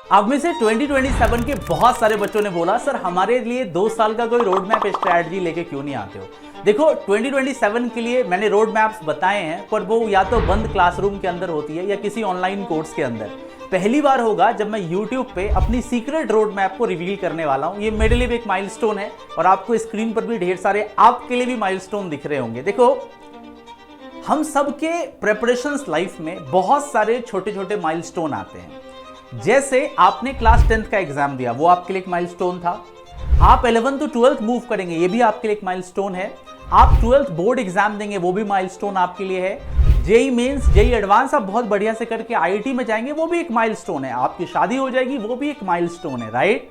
अब में से 2027 के बहुत सारे बच्चों ने बोला सर हमारे लिए 2 साल का कोई रोड मैप स्ट्रैटेजी लेके क्यों नहीं आते हो। देखो 2027 के लिए मैंने रोड मैप्स बताए हैं, पर वो या तो बंद क्लासरूम के अंदर होती है या किसी ऑनलाइन कोर्स के अंदर। पहली बार होगा जब मैं YouTube पे अपनी सीक्रेट रोड मैप को रिवील करने वाला हूं। ये मेरे लिए भी एक माइलस्टोन है और आपको स्क्रीन पर भी ढेर सारे आपके लिए भी माइलस्टोन दिख रहे होंगे। देखो हम सबके प्रेपरेशंस लाइफ में बहुत सारे छोटे छोटे माइलस्टोन आते हैं। जैसे आपने क्लास 10th का एग्जाम दिया, वो आपके लिए एक माइलस्टोन था। आप 11th to 12th मूव करेंगे, ये भी आपके लिए एक माइलस्टोन है। आप 12th बोर्ड एग्जाम देंगे, वो भी माइलस्टोन आपके लिए है। जेई मेंस, जेई एडवांस आप बहुत बढ़िया से करके आईआईटी में जाएंगे, वो भी एक माइलस्टोन है। आपकी शादी हो जाएगी, वो भी एक माइलस्टोन है, राइट।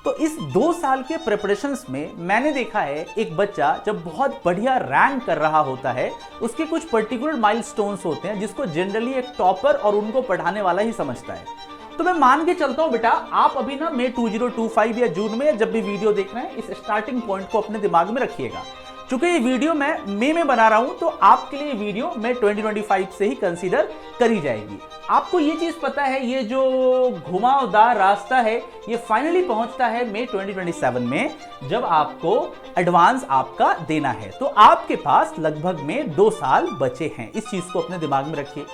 तो इस 2 साल के प्रिपरेशंस में मैंने देखा है एक बच्चा जब बहुत बढ़िया रैंक कर रहा होता है, उसके कुछ पर्टिकुलर माइलस्टोन्स होते हैं जिसको जनरली एक टॉपर और उनको पढ़ाने वाला ही समझता है। तो मैं मान के चलता हूं बेटा, आप अभी ना मई 2025 या जून में जब भी वीडियो देख रहे हैं, इस स्टार्टिंग पॉइंट को अपने दिमाग में रखिएगा। चूंकि ये वीडियो मैं मई में बना रहा हूं, तो आपके लिए वीडियो मई 2025 से ही कंसीडर करी जाएगी। आपको ये चीज पता है, ये जो घुमावदार रास्ता है ये फाइनली पहुंचता है मई 2027 में, जब आपको एडवांस आपका देना है। तो आपके पास लगभग में 2 साल बचे हैं। इस चीज को अपने दिमाग में रखिए।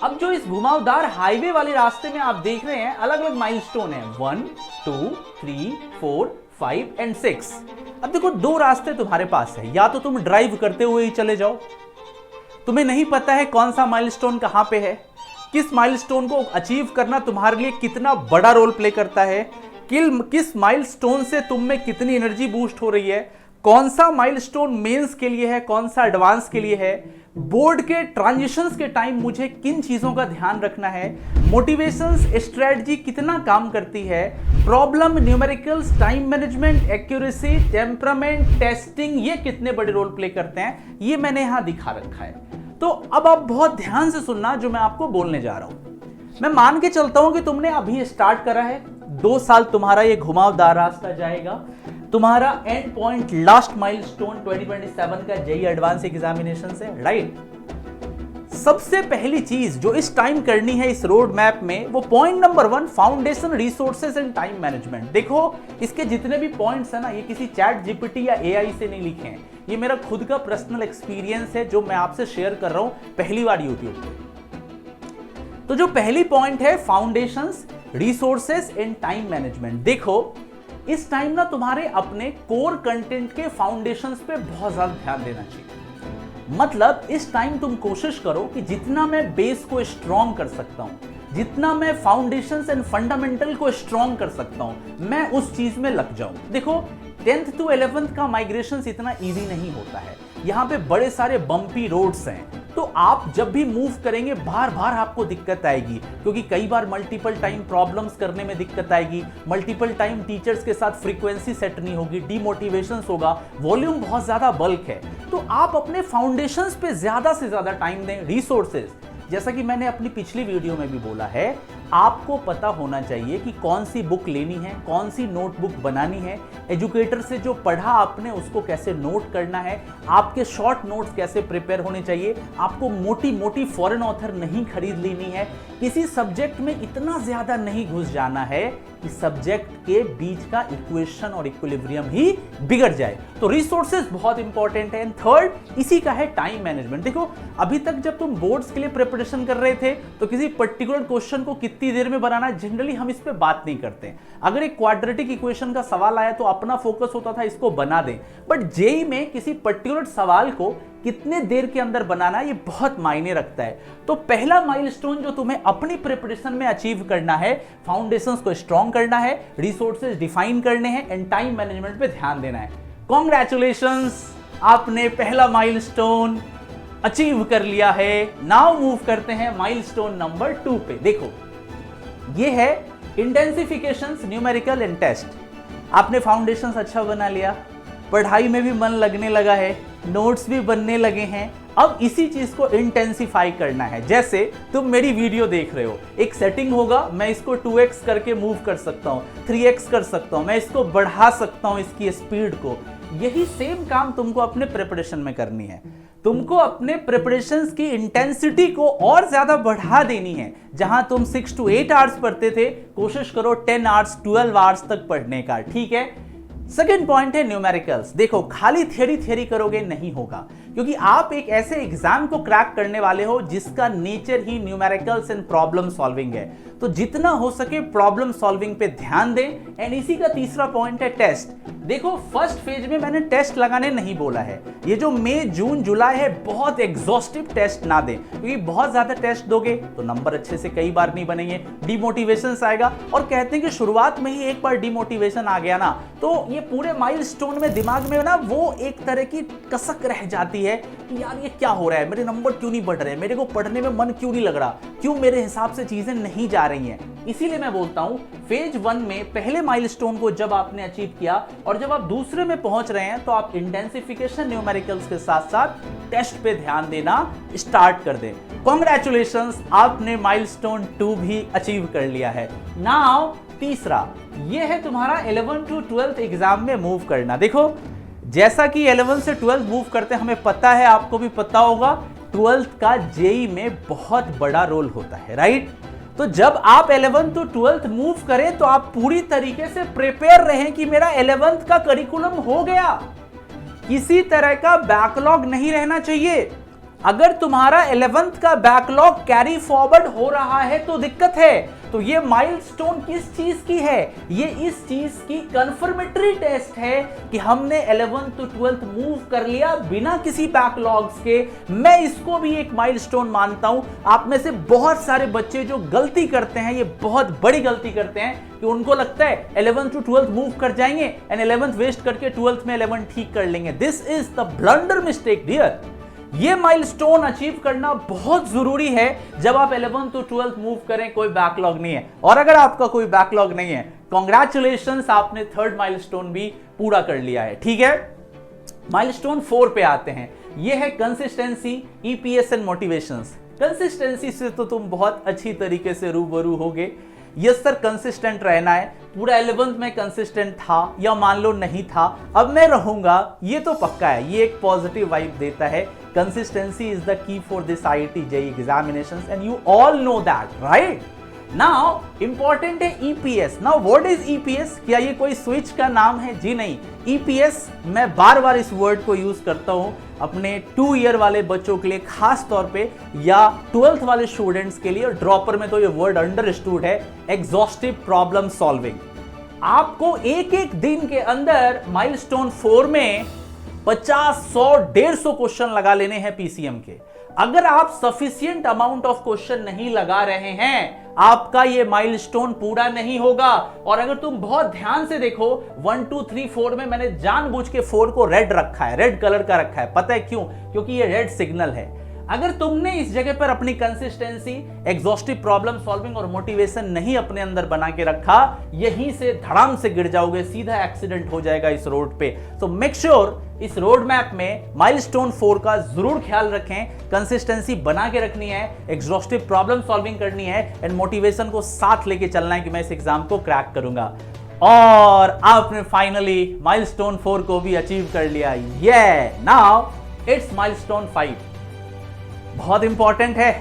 अब जो इस घुमावदार हाईवे वाले रास्ते में आप देख रहे हैं, अलग अलग माइलस्टोन है, 1, 2, 3, 4, 5 एंड 6। अब देखो 2 रास्ते तुम्हारे पास है, या तो तुम ड्राइव करते हुए ही चले जाओ, तुम्हें नहीं पता है कौन सा माइलस्टोन कहां पे है, किस माइलस्टोन को अचीव करना तुम्हारे लिए कितना बड़ा रोल प्ले करता है, किस माइलस्टोन से तुम में कितनी एनर्जी बूस्ट हो रही है, कौन सा माइलस्टोन मेंस के लिए है, कौन सा एडवांस के लिए है, बोर्ड के ट्रांजिशंस के टाइम मुझे किन चीजों का ध्यान रखना है, मोटिवेशंस स्ट्रेटजी कितना काम करती है, problem, numericals, time management, accuracy, temperament, testing, ये कितने बड़े रोल प्ले करते हैं, ये मैंने यहां दिखा रखा है। तो अब आप बहुत ध्यान से सुनना जो मैं आपको बोलने जा रहा हूं। मैं मान के चलता हूं कि तुमने अभी स्टार्ट करा है, 2 साल तुम्हारा ये घुमावदार रास्ता जाएगा। तुम्हारा एंड पॉइंट, लास्ट माइलस्टोन 2027 का जेईई एडवांस एग्जामिनेशन है, राइट। सबसे पहली चीज जो इस टाइम करनी है इस रोड मैप में, वो point number 1, foundation, resources and time management. देखो इसके जितने भी पॉइंट्स है ना, ये किसी चैट जीपीटी या एआई से नहीं लिखे हैं, ये मेरा खुद का पर्सनल एक्सपीरियंस है जो मैं आपसे शेयर कर रहा हूं पहली बार यूट्यूब पे। तो जो पहली पॉइंट है, foundations, resources and time management. देखो इस टाइम ना तुम्हारे अपने कोर कंटेंट के फाउंडेशंस पे बहुत ज्यादा ध्यान देना चाहिए। मतलब इस टाइम तुम कोशिश करो कि जितना मैं बेस को स्ट्रॉन्ग कर सकता हूं, जितना मैं फाउंडेशंस एंड फंडामेंटल को स्ट्रॉन्ग कर सकता हूं, मैं उस चीज में लग जाऊं। देखो 10th to 11th का माइग्रेशन इतना इजी नहीं होता है, यहां पे बड़े सारे बम्पी रोड्स हैं। तो आप जब भी मूव करेंगे बार बार आपको दिक्कत आएगी, क्योंकि कई बार मल्टीपल टाइम प्रॉब्लम्स करने में दिक्कत आएगी, मल्टीपल टाइम टीचर्स के साथ फ्रीक्वेंसी सेट नहीं होगी, डीमोटिवेशंस होगा, वॉल्यूम बहुत ज्यादा बल्क है। तो आप अपने फाउंडेशंस पे ज्यादा से ज्यादा टाइम दें। रिसोर्सेज, जैसा कि मैंने अपनी पिछली वीडियो में भी बोला है, आपको पता होना चाहिए कि कौन सी बुक लेनी है, कौन सी नोटबुक बनानी है, एजुकेटर से जो पढ़ा आपने उसको कैसे नोट करना है, आपके शॉर्ट नोट्स कैसे प्रिपेयर होने चाहिए, आपको मोटी मोटी फॉरेन ऑथर नहीं खरीद लेनी है, किसी सब्जेक्ट में इतना ज्यादा नहीं घुस जाना है कि सब्जेक्ट के बीच का इक्वेशन और इक्विलिब्रियम ही बिगड़ जाए। तो रिसोर्सेज बहुत इंपॉर्टेंट है। थर्ड इसी का है टाइम मैनेजमेंट। देखो अभी तक जब तुम बोर्ड्स के लिए प्रिपरेशन कर रहे थे तो किसी पर्टिकुलर क्वेश्चन को कितनी देर में बनाना है, जनरली हम इस पे बात नहीं करते। अगर एक क्वाड्रेटिक इक्वेशन का सवाल आया तो अपना फोकस होता था इसको बना दें, बट जेईई में किसी पर्टिकुलर सवाल को कितने देर के अंदर बनाना है ये बहुत मायने रखता है। तो पहला माइलस्टोन जो तुम्हें अपनी प्रिपरेशन में अचीव करना है, फाउंडेशंस को स्ट्रॉन्ग करना है, रिसोर्सेज डिफाइन करने हैं एंड टाइम मैनेजमेंट पे ध्यान देना है। कांग्रेचुलेशंस, आपने पहला माइलस्टोन अचीव कर लिया है। नाउ मूव करते हैं माइलस्टोन नंबर 2 पे। देखो ये है इंटेंसिफिकेशंस, न्यूमेरिकल एंड टेस्ट। आपने फाउंडेशंस अच्छा बना लिया, पढ़ाई में भी मन लगने लगा है, नोट्स भी बनने लगे हैं। अब इसी चीज को इंटेंसिफाई करना है। जैसे तुम मेरी वीडियो देख रहे हो, एक सेटिंग होगा, मैं इसको 2x करके मूव कर सकता हूं, 3x कर सकता हूं, मैं इसको बढ़ा सकता हूं इसकी स्पीड को। यही सेम काम तुमको अपने प्रिपरेशन में करनी है। तुमको अपने प्रिपरेशंस की इंटेंसिटी को और ज्यादा बढ़ा देनी है। जहां तुम 6 to 8 आवर्स पढ़ते थे, कोशिश करो 10 आवर्स 12 आवर्स तक पढ़ने का, ठीक है। सेकेंड पॉइंट है न्यूमेरिकल्स। देखो, खाली थियरी करोगे नहीं होगा, क्योंकि आप एक ऐसे एग्जाम को क्रैक करने वाले हो जिसका nature he numericals and problem solving है। तो जितना हो सके प्रॉब्लम सॉल्विंग पे ध्यान दें। एंड इसी का तीसरा पॉइंट है टेस्ट। देखो, फर्स्ट फेज में मैंने टेस्ट लगाने नहीं बोला है। ये जो मई जून जुलाई है, बहुत एग्जॉस्टिव टेस्ट ना दें, क्योंकि बहुत ज्यादा टेस्ट दोगे तो नंबर अच्छे से कई बार नहीं बनेंगे, डिमोटिवेशन आएगा। और कहते हैं कि शुरुआत में ही एक बार डिमोटिवेशन आ गया ना, तो ये पूरे माइलस्टोन में दिमाग में ना वो एक तरह की कसक रह जाती है कि यार ये क्या हो रहा है, मेरे नंबर क्यों नहीं बढ़ रहे, मेरे को पढ़ने में मन क्यों नहीं लग रहा, क्यों मेरे हिसाब से चीजें नहीं जा रही हैं। इसीलिए मैं बोलता हूं, फेज 1 में पहले माइलस्टोन को जब आपने अचीव किया और जब आप दूसरे में पहुंच रहे हैं, तो आप इंटेंसिफिकेशन न्यूमेरिकल्स के साथ साथ टेस्ट पे ध्यान देना स्टार्ट कर दें। कांग्रेचुलेशंस, आपने माइलस्टोन 2 भी अचीव कर लिया है। नाउ तीसरा, ये है तुम्हारा 11 to 12 एग्जाम में मूव करना। देखो, जैसा कि 11 से 12 मूव करते हैं, हमें पता है, आपको भी पता होगा, 12th का जेई में बहुत बड़ा रोल होता है, राइट। तो जब आप 11 to 12 मूव करें तो आप पूरी तरीके से प्रिपेयर रहें कि मेरा 11th का करिकुलम हो गया, किसी तरह का बैकलॉग नहीं रहना चाहिए। अगर तुम्हारा 11th का बैकलॉग कैरी फॉरवर्ड हो रहा है तो दिक्कत है। तो ये माइलस्टोन किस चीज की है? ये इस चीज की कंफर्मेटरी टेस्ट है कि हमने 11th to 12th मूव कर लिया बिना किसी बैकलॉग्स के। मैं इसको भी एक माइलस्टोन मानता हूं। आप में से बहुत सारे बच्चे जो गलती करते हैं, ये बहुत बड़ी गलती करते हैं कि उनको लगता है 11th to 12th मूव कर जाएंगे एंड 11th वेस्ट करके 12th में 11 ठीक कर लेंगे। This is the blunder mistake dear. ये माइलस्टोन अचीव करना बहुत जरूरी है जब आप 11th to 12th मूव करें, कोई बैकलॉग नहीं है। और अगर आपका कोई बैकलॉग नहीं है, कांग्रेचुलेशंस, आपने थर्ड माइलस्टोन भी पूरा कर लिया है, ठीक है। माइलस्टोन 4 पे आते हैं। ये है consistency, EPS and motivations. Consistency से तो तुम बहुत अच्छी तरीके से रूबरू होगे। यस सर, कंसिस्टेंट रहना है। पूरा 11th में कंसिस्टेंट था या मान लो नहीं था, अब मैं रहूंगा, ये तो पक्का है। ये एक पॉजिटिव वाइब देता है। Consistency is the key for this IIT JEE examinations and you all know that, right. Now important है EPS. Now what is EPS? क्या ये कोई स्विच का नाम है? जी नहीं। ईपीएस, मैं बार बार इस वर्ड को यूज करता हूं अपने 2 ईयर वाले बच्चों के लिए खास तौर पे, या 12th वाले स्टूडेंट्स के लिए। ड्रॉपर में तो ये वर्ड अंडरस्टूड है, एग्जॉस्टिव प्रॉब्लम सॉल्विंग। आपको एक एक दिन के अंदर माइलस्टोन 4 में 50, 100, 150 क्वेश्चन लगा लेने हैं पीसीएम के। अगर आप सफिशिएंट अमाउंट ऑफ क्वेश्चन नहीं लगा रहे हैं, आपका ये माइलस्टोन पूरा नहीं होगा। और अगर तुम बहुत ध्यान से देखो, 1, 2, 3, 4 में मैंने जानबूझ के 4 को रेड रखा है, रेड कलर का रखा है। पता है क्यों? क्योंकि ये रेड सिग्नल है। अगर तुमने इस जगह पर अपनी कंसिस्टेंसी, एग्जॉस्टिव प्रॉब्लम सॉल्विंग और मोटिवेशन नहीं अपने अंदर बना के रखा, यहीं से धड़ाम से गिर जाओगे, सीधा एक्सीडेंट हो जाएगा इस रोड पे। तो मेक श्योर इस रोड मैप में माइलस्टोन 4 का जरूर ख्याल रखें। कंसिस्टेंसी बना के रखनी है, एग्जॉस्टिव प्रॉब्लम सॉल्विंग करनी है एंड मोटिवेशन को साथ लेके चलना है कि मैं इस एग्जाम को क्रैक करूंगा। और आपने फाइनली माइलस्टोन 4 को भी अचीव कर लिया। Now it's milestone 5। बहुत इंपॉर्टेंट है।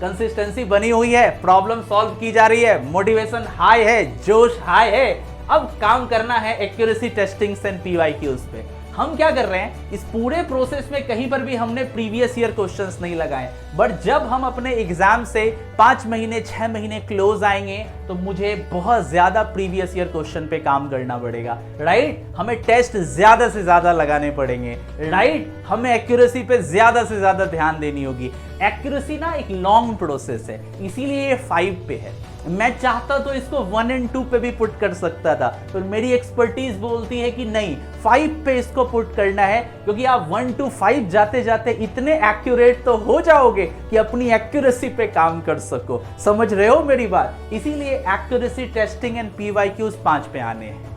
कंसिस्टेंसी बनी हुई है, प्रॉब्लम सॉल्व की जा रही है, मोटिवेशन हाई है, जोश हाई है। अब काम करना है एक्यूरेसी टेस्टिंग्स एंड पीवाईक्यूज पे। हम क्या कर रहे हैं, इस पूरे प्रोसेस में कहीं पर भी हमने प्रीवियस ईयर क्वेश्चंस नहीं लगाए, बट जब हम अपने एग्जाम से 5 महीने 6 महीने क्लोज आएंगे तो मुझे बहुत ज्यादा प्रीवियस ईयर क्वेश्चन पे काम करना पड़ेगा, राइट। हमें टेस्ट ज्यादा से ज्यादा लगाने पड़ेंगे, राइट। हमें एक्यूरेसी पे ज्यादा से ज्यादा ध्यान देनी होगी। एक्यूरेसी ना एक लॉन्ग प्रोसेस है, इसीलिए ये 5 पे है। मैं चाहता तो इसको 1 और 2 पे भी पुट कर सकता था, पर मेरी एक्सपर्टीज बोलती है कि नहीं, 5 पे इसको पुट करना है, क्योंकि आप 1 to 5 जाते जाते इतने एक्यूरेट तो हो जाओगे कि अपनी एक्यूरेसी पे काम कर सको। समझ रहे हो मेरी बात? इसीलिए एक्यूरेसी टेस्टिंग एंड पीवाईक्यूज 5 पे आने हैं।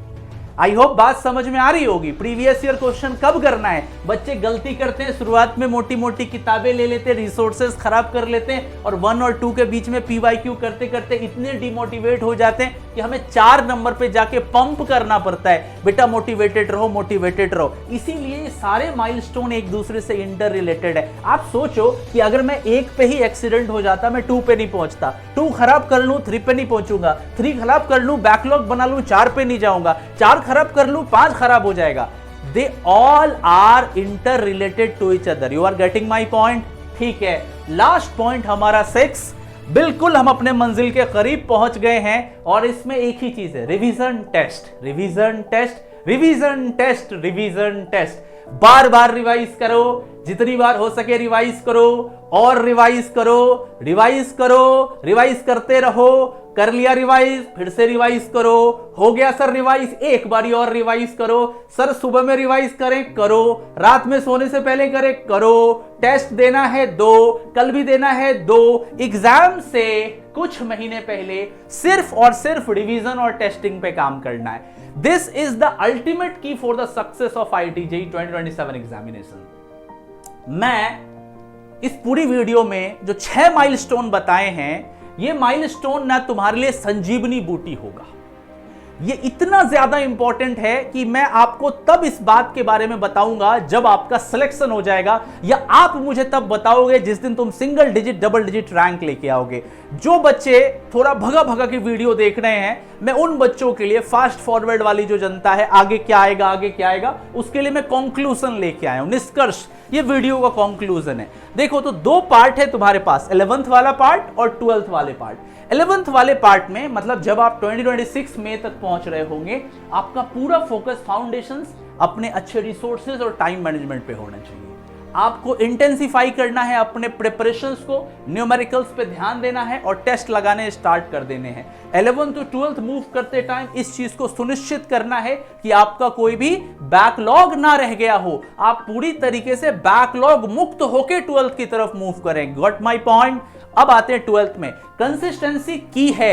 आई होप बात समझ में आ रही होगी। प्रीवियस ईयर क्वेश्चन कब करना है? बच्चे गलती करते हैं, शुरुआत में मोटी मोटी किताबें ले लेते हैं, रिसोर्सेज खराब कर लेते हैं और 1 और 2 के बीच में पीवाईक्यू करते करते इतने डिमोटिवेट हो जाते हैं कि हमें 4 नंबर पे जाके पंप करना पड़ता है, बेटा मोटिवेटेड रहो, मोटिवेटेड रहो। इसीलिए सारे माइलस्टोन एक दूसरे से इंटर रिलेटेड है। आप सोचो कि अगर मैं 1 पे ही एक्सीडेंट हो जाता, मैं 2 पे नहीं पहुंचता, 2 खराब कर लूं 3 पे नहीं पहुंचूंगा, 3 खराब कर लूं बैकलॉग बना लूं 4 पे नहीं जाऊंगा, 4 खराब कर लूं 5 खराब हो जाएगा। They all are interrelated to each other. You are getting my point? ठीक है, लास्ट पॉइंट हमारा 6। बिल्कुल हम अपने मंजिल के करीब पहुंच गए हैं और इसमें एक ही चीज है, revision test, revision test, revision test, revision test. बार बार रिवाइज करो, जितनी बार हो सके रिवाइज करो और रिवाइज करो, रिवाइज करो, रिवाइज करते रहो। कर लिया रिवाइज, फिर से रिवाइज करो। हो गया सर रिवाइज, एक बारी और रिवाइज करो। सर सुबह में रिवाइज करें, करो। रात में सोने से पहले करें, करो। टेस्ट देना है 2, कल भी देना है 2। एग्जाम से कुछ महीने पहले सिर्फ और सिर्फ रिवीजन और टेस्टिंग पे काम करना है। दिस इज द अल्टीमेट की for the success of IIT JEE 2027 examination. मैं इस पूरी वीडियो में जो 6 माइलस्टोन बताए हैं, ये माइलस्टोन ना तुम्हारे लिए संजीवनी बूटी होगा। ये इतना ज्यादा इंपॉर्टेंट है कि मैं आपको तब इस बात के बारे में बताऊंगा जब आपका सिलेक्शन हो जाएगा, या आप मुझे तब बताओगे जिस दिन तुम single digit double digit rank लेके आओगे। जो बच्चे थोड़ा भगा भगा की वीडियो देख रहे हैं, मैं उन बच्चों के लिए, फास्ट फॉरवर्ड वाली जो जनता है, आगे क्या आएगा आगे क्या आएगा, उसके लिए मैं कंक्लूजन लेके आया हूं, निष्कर्ष। ये वीडियो का कंक्लूजन है। देखो तो 2 पार्ट है तुम्हारे पास, 11th वाला पार्ट और 12th वाले पार्ट। 11th वाले पार्ट में मतलब जब आप 2026 मई तक पहुंच रहे होंगे, आपका पूरा फोकस फाउंडेशंस, अपने अच्छे रिसोर्सेज और टाइम मैनेजमेंट पे होना चाहिए। आपको इंटेंसिफाई करना है अपने प्रिपरेशंस को, न्यूमेरिकल्स पे ध्यान देना है और टेस्ट लगाने स्टार्ट कर देने हैं। 11th to 12th मूव करते टाइम इस चीज को सुनिश्चित करना है कि आपका कोई भी बैकलॉग ना रह गया हो। आप पूरी तरीके से बैकलॉग मुक्त होकर 12th की तरफ मूव करें। Got my point? अब आते हैं 12th में। कंसिस्टेंसी की है,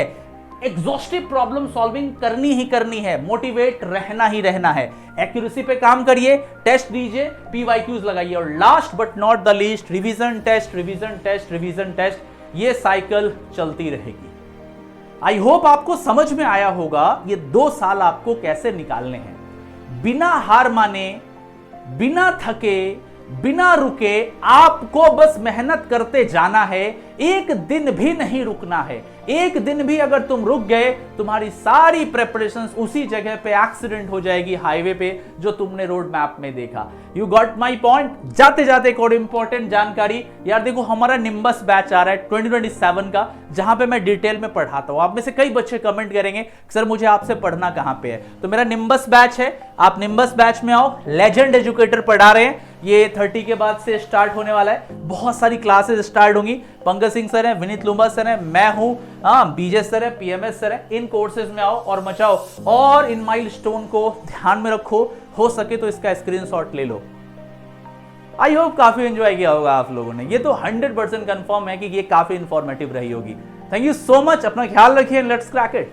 एग्जॉस्टिव प्रॉब्लम सॉल्विंग करनी ही करनी है, मोटिवेट रहना ही रहना है। एक्यूरेसी पे काम करिए, टेस्ट दीजिए, PYQs लगाइए, और last but not the least, revision test, revision test, revision test. ये साइकिल चलती रहेगी। आई होप आपको समझ में आया होगा ये 2 साल आपको कैसे निकालने हैं। बिना हार माने, बिना थके, बिना रुके आपको बस मेहनत करते जाना है। एक दिन भी नहीं रुकना है। एक दिन भी अगर तुम रुक गए, तुम्हारी सारी प्रेपरेशंस उसी जगह पे एक्सीडेंट हो जाएगी, हाईवे पे, जो तुमने रोड मैप में देखा। You got my point? जाते जाते एक और इंपॉर्टेंट जानकारी यार, देखो हमारा निम्बस बैच आ रहा है 2027 का, जहां पे मैं डिटेल में पढ़ाता हूं। आप में से कई बच्चे कमेंट करेंगे सर मुझे आपसे पढ़ना कहां पे है, तो मेरा निम्बस बैच है, आप निम्बस बैच में आओ। लेजेंड एजुकेटर पढ़ा रहे हैं, ये 30 के बाद से स्टार्ट होने वाला है। बहुत सारी क्लासेस स्टार्ट होंगी। पंकज सिंह सर है, विनीत लुम्बा सर है, मैं हूं, बीजे सर है, PMS सर है। इन कोर्सेज में आओ और मचाओ, और इन माइलस्टोन को ध्यान में रखो। हो सके तो इसका स्क्रीनशॉट ले लो। आई होप काफी एंजॉय किया होगा आप लोगों ने। ये तो 100% कंफर्म है कि ये काफी इंफॉर्मेटिव रही होगी। थैंक यू सो मच, अपना ख्याल रखिए, लेट्स क्रैक इट।